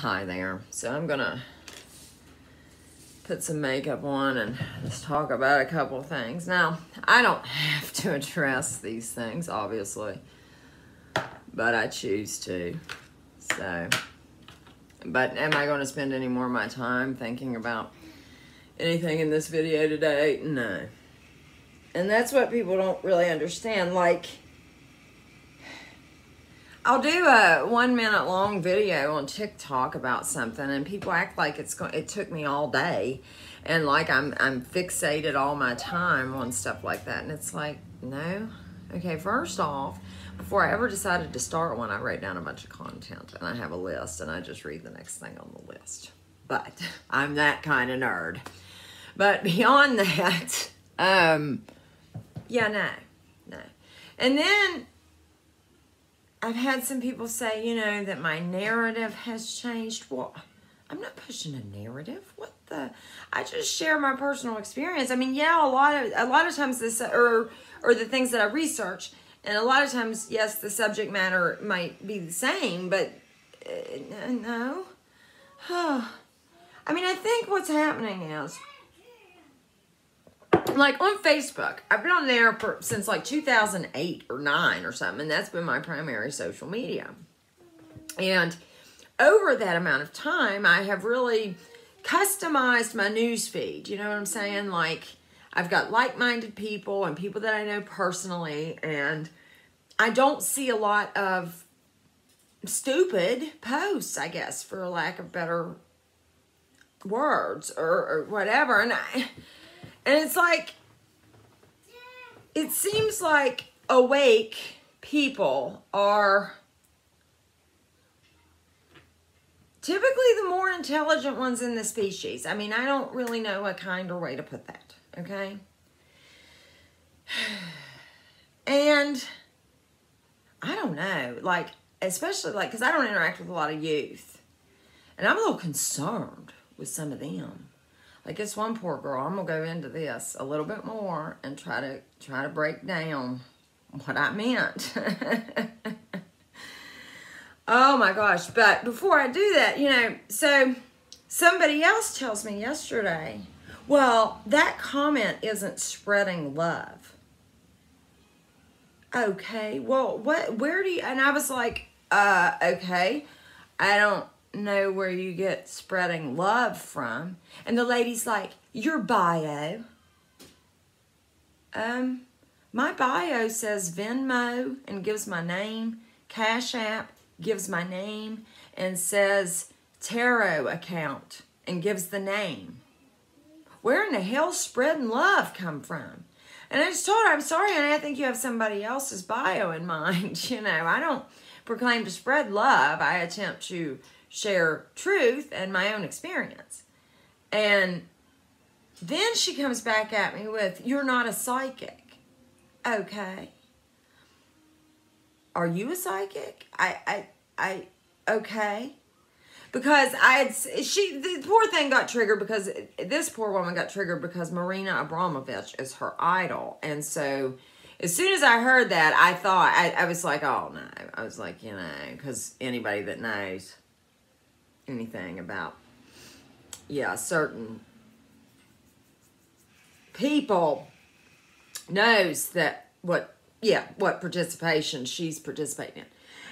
Hi there. So I'm gonna put some makeup on and just talk about a couple things. Now, I don't have to address these things, obviously, but I choose to. So, but am I going to spend any more of my time thinking about anything in this video today? No. And that's what people don't really understand. Like, I'll do a 1 minute long video on TikTok about something, and people act like it took me all day, and like I'm fixated all my time on stuff like that. And it's like, no. Okay, first off, before I ever decided to start one, I wrote down a bunch of content, and I have a list, and I just read the next thing on the list. But I'm that kind of nerd. But beyond that, yeah, no. And then I've had some people say, you know, that my narrative has changed. Well, I'm not pushing a narrative. What the? I just share my personal experience. I mean, yeah, a lot of times this or the things that I research, and a lot of times, yes, the subject matter might be the same, but no. I mean, I think what's happening is, like on Facebook, I've been on there since like 2008 or 9 or something, and that's been my primary social media. And over that amount of time, I have really customized my news feed. You know what I'm saying? Like, I've got like-minded people and people that I know personally, and I don't see a lot of stupid posts, I guess, for lack of better words or whatever. And it's like, it seems like awake people are typically the more intelligent ones in the species. I mean, I don't really know a kinder way to put that, okay? And I don't know, like, especially like, because I don't interact with a lot of youth, and I'm a little concerned with some of them. Like this one poor girl, I'm gonna go into this a little bit more and try to break down what I meant. Oh my gosh, but before I do that, you know, so somebody else tells me yesterday, well, that comment isn't spreading love. Okay, well, where do you, and I was like, okay, I don't know where you get spreading love from. And the lady's like, your bio. My bio says Venmo and gives my name. Cash App gives my name and says tarot account and gives the name. Where in the hell spreading love come from? And I just told her, I'm sorry, and I think you have somebody else's bio in mind. You know, I don't proclaim to spread love. I attempt to share truth and my own experience. And then she comes back at me with, you're not a psychic. Okay. Are you a psychic? Okay. Because the poor thing got triggered because this poor woman got triggered because Marina Abramovich is her idol. And so as soon as I heard that, I thought, I was like, oh no. I was like, you know, because anybody that knows anything about, yeah, certain people knows that what participation she's participating in.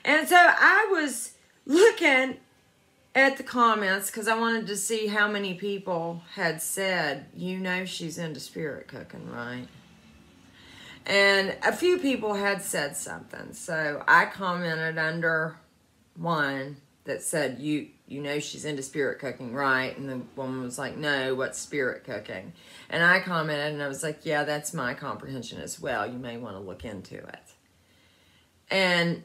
And so I was looking at the comments because I wanted to see how many people had said, you know, she's into spirit cooking, right? And a few people had said something. So I commented under one that said, you know she's into spirit cooking, right? And the woman was like, no, what's spirit cooking? And I commented, and I was like, yeah, that's my comprehension as well. You may want to look into it. And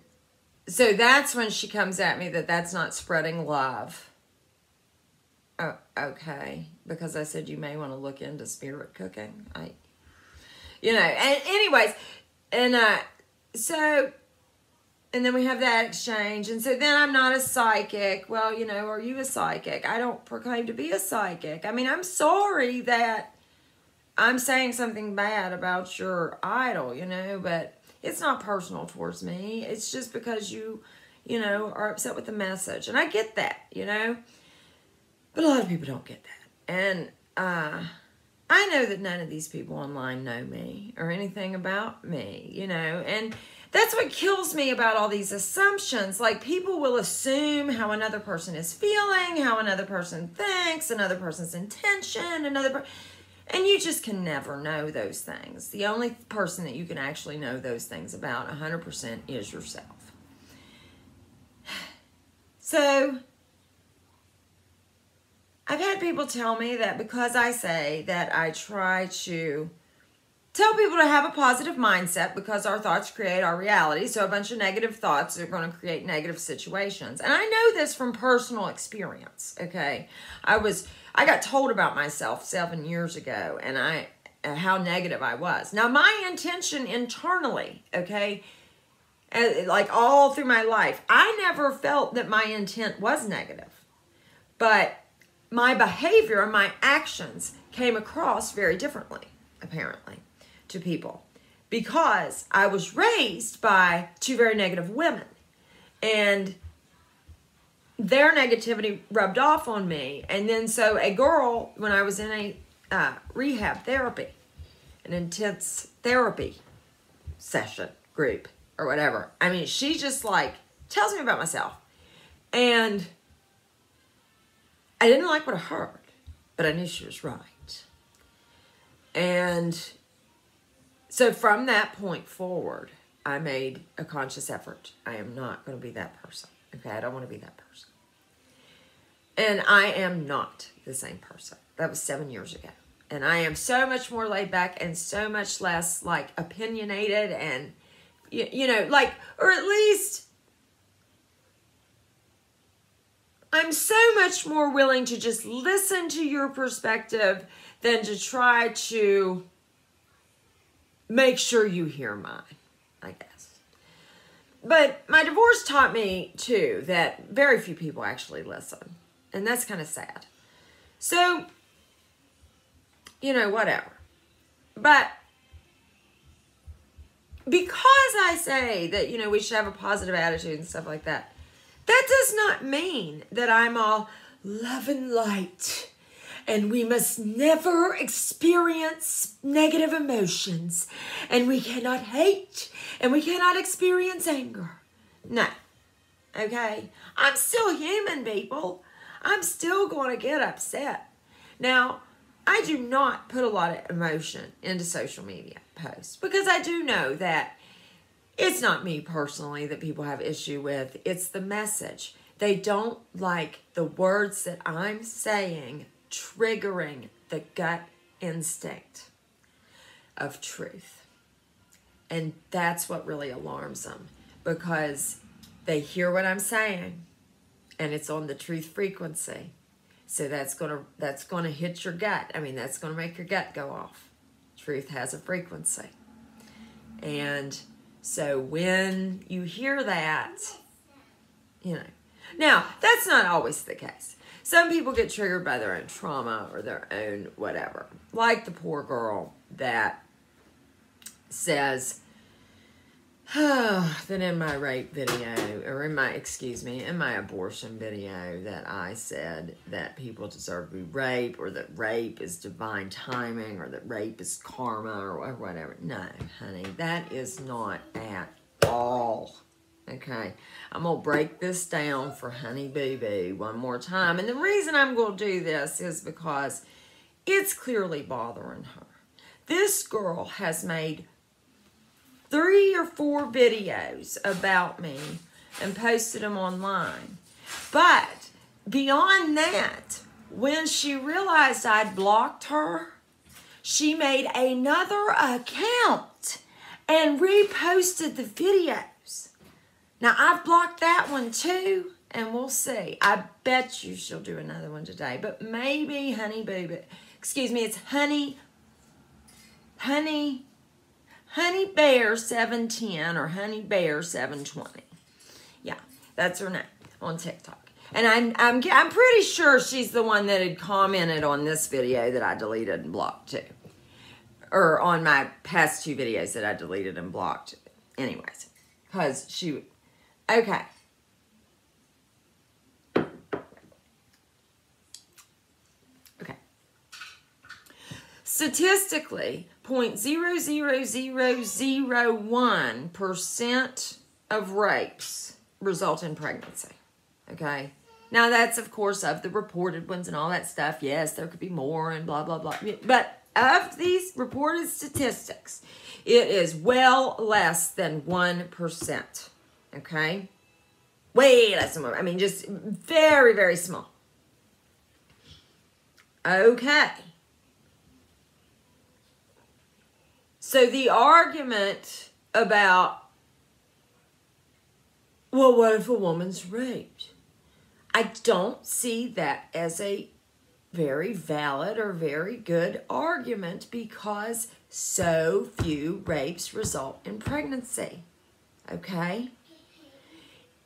so that's when she comes at me that that's not spreading love. Oh, okay. Because I said you may want to look into spirit cooking. You know, and anyways, and so... And then we have that exchange. And so then I'm not a psychic. Well, you know, are you a psychic? I don't proclaim to be a psychic. I mean, I'm sorry that I'm saying something bad about your idol, you know, but it's not personal towards me. It's just because you you know, are upset with the message. And I get that, you know. But a lot of people don't get that. And I know that none of these people online know me or anything about me, you know. And that's what kills me about all these assumptions. Like, people will assume how another person is feeling, how another person thinks, another person's intention, and you just can never know those things. The only person that you can actually know those things about 100% is yourself. So I've had people tell me that because I say that I try to tell people to have a positive mindset because our thoughts create our reality. So a bunch of negative thoughts are going to create negative situations. And I know this from personal experience, okay? I got told about myself 7 years ago and how negative I was. Now, my intention internally, okay, like all through my life, I never felt that my intent was negative. But my behavior and my actions came across very differently, apparently, to people, because I was raised by 2 very negative women, and their negativity rubbed off on me. And then so a girl, when I was in a rehab therapy, an intense therapy session group or whatever, I mean, she just like tells me about myself, and I didn't like what I heard, but I knew she was right. And so from that point forward, I made a conscious effort. I am not going to be that person. Okay, I don't want to be that person. And I am not the same person. That was 7 years ago. And I am so much more laid back and so much less like opinionated and, you know, like, or at least I'm so much more willing to just listen to your perspective than to try to make sure you hear mine, I guess. But my divorce taught me, too, that very few people actually listen. And that's kind of sad. So, you know, whatever. But because I say that, you know, we should have a positive attitude and stuff like that, that does not mean that I'm all love and light and we must never experience negative emotions and we cannot hate and we cannot experience anger. No. Okay? I'm still human, people. I'm still going to get upset. Now, I do not put a lot of emotion into social media posts because I do know that it's not me personally that people have issue with. It's the message. They don't like the words that I'm saying triggering the gut instinct of truth. And that's what really alarms them, because they hear what I'm saying and it's on the truth frequency. So that's gonna hit your gut. I mean, that's gonna make your gut go off. Truth has a frequency. And so when you hear that, you know. Now, that's not always the case. Some people get triggered by their own trauma or their own whatever. Like the poor girl that says, that in my rape video, or in my abortion video, that I said that people deserve to be raped, or that rape is divine timing, or that rape is karma, or whatever. No, honey, that is not at all. Okay, I'm going to break this down for Honey Boo Boo one more time. And the reason I'm going to do this is because it's clearly bothering her. This girl has made 3 or 4 videos about me and posted them online. But beyond that, when she realized I'd blocked her, she made another account and reposted the videos. Now, I've blocked that one too, and we'll see. I bet you she'll do another one today. But maybe Honey Boo Boo, it's Honey Bear 710 or Honey Bear 720. Yeah, that's her name on TikTok. And I'm pretty sure she's the one that had commented on this video that I deleted and blocked too. Or on my past 2 videos that I deleted and blocked. Anyways, because okay. statistically, 0.00001% of rapes result in pregnancy. Okay? Now, that's, of course, of the reported ones and all that stuff. Yes, there could be more and blah, blah, blah. But of these reported statistics, it is well less than 1%. Okay? Way less than 1%. I mean, just very, very small. Okay. So the argument about, well, what if a woman's raped? I don't see that as a very valid or very good argument because so few rapes result in pregnancy. Okay?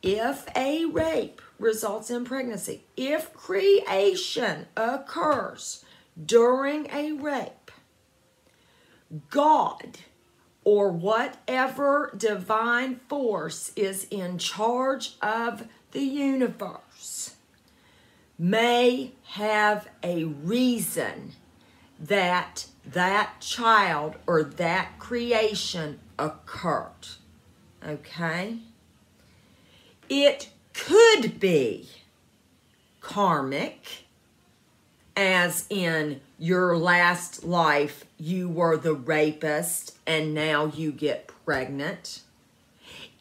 If a rape results in pregnancy, if creation occurs during a rape, God or whatever divine force is in charge of the universe may have a reason that that child or that creation occurred. Okay? It could be karmic, as in your last life you were the rapist and now you get pregnant.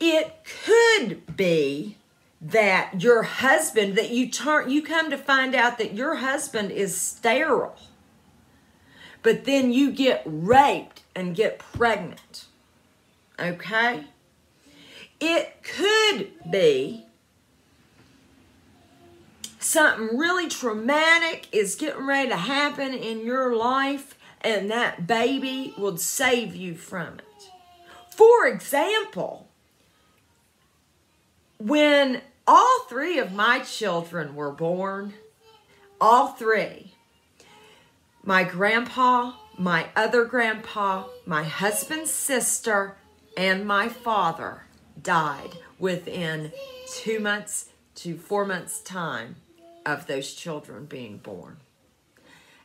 It could be that your husband, that you come to find out that your husband is sterile, but then you get raped and get pregnant. Okay? It could be something really traumatic is getting ready to happen in your life, and that baby would save you from it. For example, when all three of my children were born, all three, my grandpa, my other grandpa, my husband's sister, and my father died within 2 months to 4 months' time of those children being born.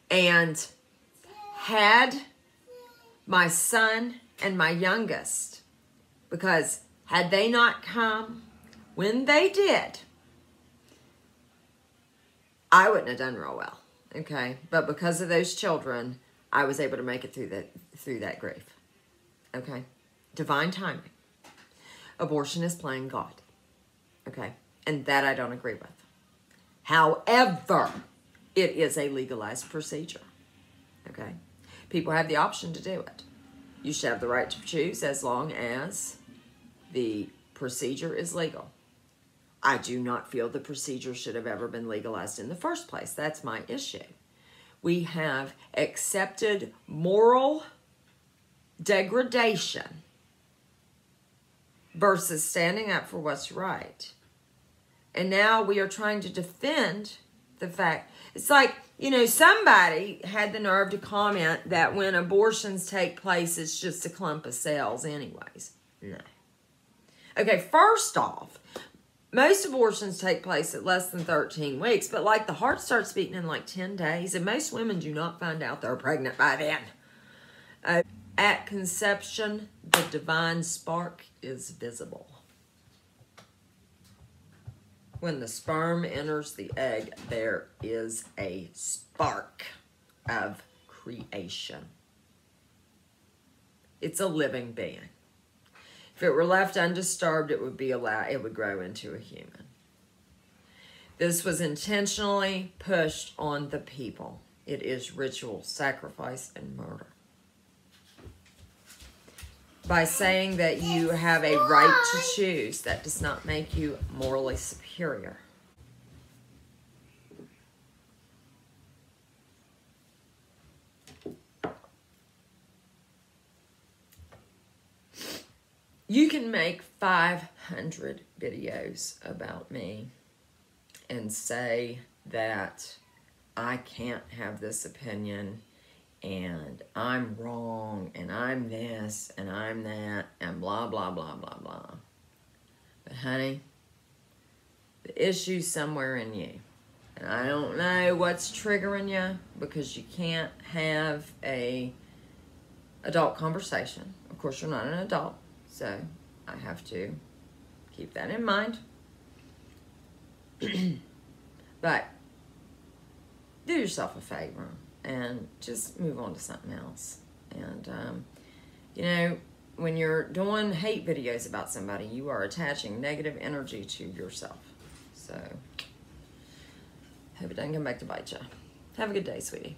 And had my son and my youngest, because had they not come when they did, I wouldn't have done real well. Okay? But because of those children, I was able to make it through that grief. Okay? Divine timing. Abortion is playing God. Okay? And that I don't agree with. However, it is a legalized procedure. Okay? People have the option to do it. You should have the right to choose as long as the procedure is legal. I do not feel the procedure should have ever been legalized in the first place. That's my issue. We have accepted moral degradation versus standing up for what's right. And now we are trying to defend the fact. It's like, you know, somebody had the nerve to comment that when abortions take place, it's just a clump of cells anyways. No. Okay, first off, most abortions take place at less than 13 weeks, but like the heart starts beating in like 10 days, and most women do not find out they're pregnant by then. At conception, the divine spark is visible. When the sperm enters the egg, there is a spark of creation. It's a living being. If it were left undisturbed, it would grow into a human. This was intentionally pushed on the people. It is ritual, sacrifice, and murder. By saying that you have a right to choose, that does not make you morally superior. You can make 500 videos about me and say that I can't have this opinion and I'm wrong and I'm this and I'm that and blah, blah, blah, blah, blah. But honey, the issue's somewhere in you. And I don't know what's triggering you, because you can't have a adult conversation. Of course, you're not an adult, so I have to keep that in mind. But do yourself a favor and just move on to something else. And, you know, when you're doing hate videos about somebody, you are attaching negative energy to yourself. So, hope it doesn't come back to bite you. Have a good day, sweetie.